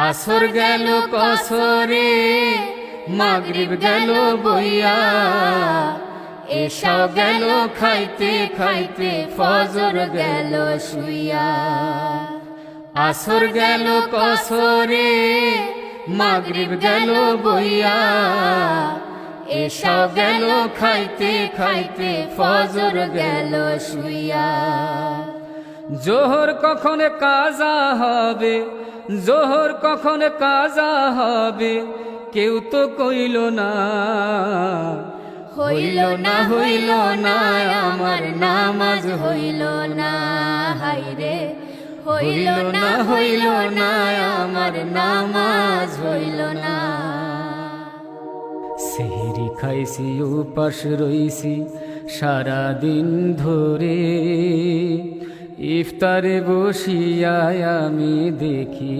আসর গেল কসরে মাগরিব গেল বইয়া, এশাও গেল খাইতে খাইতে ফজর গেল শুইয়া। আসর গেল কসরে মাগরিব গেল বইয়া, এশাও গেল খাইতে খাইতে ফজর গেল শুইয়া। জোহর কখন কাজা হবে, জোহর কখন কাজা হবে, কেউ তো কইল না। হইল না হইল না আমার নামাজ হইল না, হায়রে হইল না হইল না আমার নামাজ হইল না। সেহরি খাইছি উপাস রইছি সারা দিন ধরে, ইফতারে বসিয়া আমি দেখি